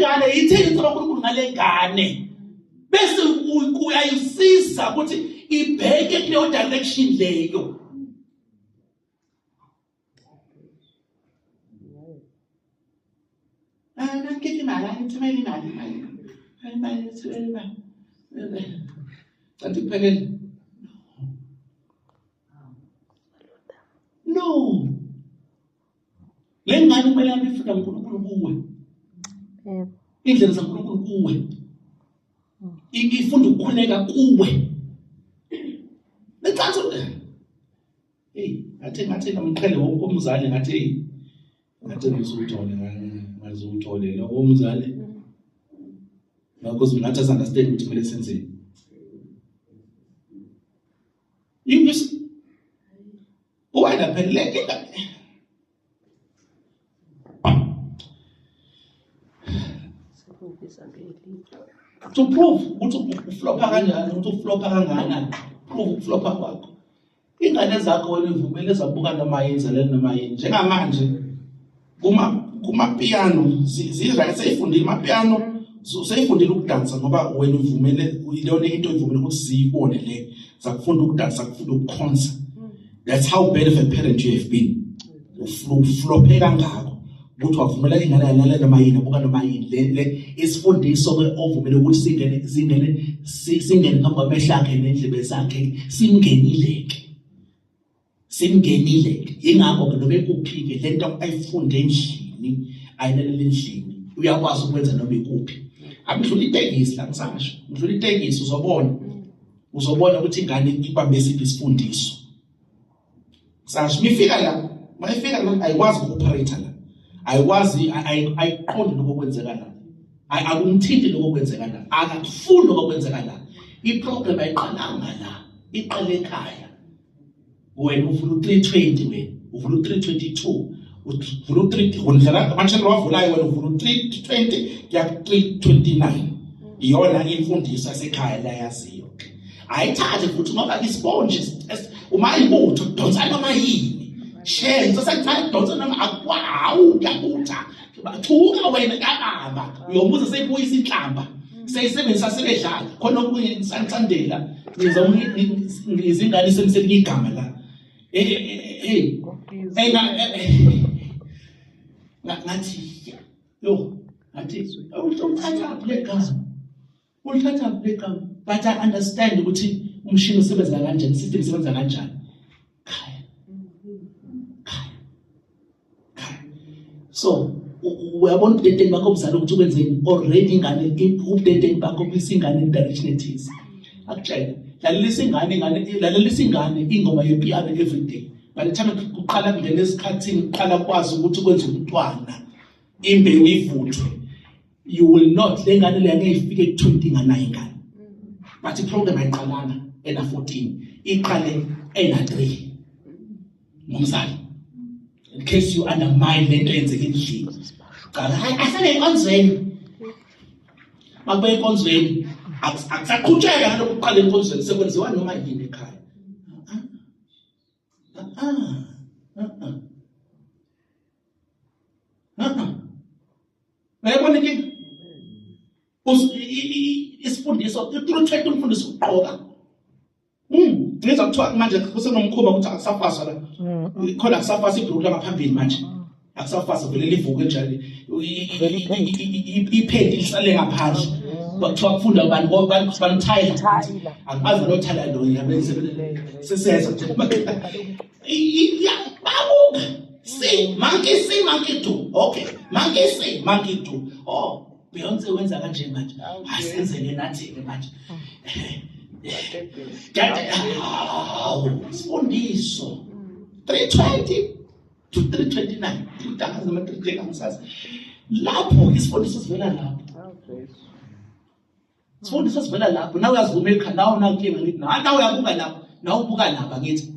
ngane ithini into kaNkulunkulu ngale ngane bese uyayisiza ukuthi ibheke kuleyo direction leyo. Ngithi imali ngithumela imali kanti kuphelele no le ngane kumele ifunda uNkulunkulu kuwe indlela zaNkulunkulu kuwe ifunda ukukhuleka kuwe lethathu ngathi namqhele wonke umzali ngathi ngizuthola lo umzali ngakho ngathi understand ukuthi kumele senzeni. Why phelele to prove ukuthi uflopa kanjani ukuthi uflopa kangana prove ukuflopa kwakho. Ingane zakho wena ivumele zabuka noma yenza noma yini njengamanje kuma piano zizwa seyifundile amapiano seyifundile ukudansa ngoba wena uvumele ilona into ivumele ukuthi siyibone le zakufunda ukudansa zakufunda ukukhonza. That's how bad of a parent you have been. Uflope kangako ukuthi wavumela ingane yalala noma yini abuka noma yini le isifundiso ke ovumele ukuthi singene phambi kwamehlo akhe nendlebe zakhe simngenile ingakho ke noma ekuphike lento ayifunde endlini ayilele endlini uyakwazi ukwenza noma ikuphi. Akudlula itekisi la ngisasho udlula itekisi uzobona ukuthi ingane ibambe isiphi isifundiso. Sasho mifika la ayikwazi ukuoperate la ayikwazi ayiqondi lokwenzeka la akumthindi lokwenzeka la akakufundi lokwenzeka la. Iproblem ayiqalanga la iqale ekhaya. Wena uvula 320 wena uvula 322 uvula 3 wona amachannel wavulayo wena uvula 320 kuya 329 iyona imfundiso yasekhaya la yaziyo. Ayithathe futhi ngoba isponge uma ibutho donsa noma yini share sasekuthanda donsa noma akwawu yakutha bathuka wena kababa uyombuza seyibuyisa inhlamba seyisebenzisa sebedlala khona okunye ngisandela ngizingane semseli igama la ngathi ulithatha bleka but I understand ukuthi umshini usebenza kanjani system isebenza kanjani. So uyabona ubudedeni bakho obuzala ukuthi ukwenzeni already ingane ubudedeni bakho kwisingane direction ethize akutshela lalelisa ingane ingoma yepiano every day. By the time uqala kungena esikhathini uqala kwazi ukuthi ukwenza umntwana imbewu ivuthwe you will not le ngane le ngeke ifike ku20 ngana ingane but iprogram ayiqalanga ena 14 iqale ena 3 ngomzali in case you undermine lento yenzeke endlini qala hayi asale enkonzweni makube enkonzweni akusaqhutsheka lokho uqala enkonzweni sekwenziwa noma yini ekhaya. Uyabona ke isifundiso itruthe umfundiso uqoka ngizwa kuthiwa manje kusenomkhuba ukuthi akusafasa la khona akusafasa iprogram ngaphambili manje akusafasa vele livuke njalo iphedi lisale ngaphandle kuthiwa kufunda abantu banithayila akubazi nothanda lo yabenze seseza nje babuka see monkey do okay monkey do oh Beyonce wenza kanje manje asenzele nathi manje sifundiso 320 to 329 utanga noma 330 ngisazi lapho isifundiso sivela lapho isifundiso sivela lapho nawe uyazivumela nawe nakinga ngithi nawe uyabuka lapho nawe ubuka lapha ngithi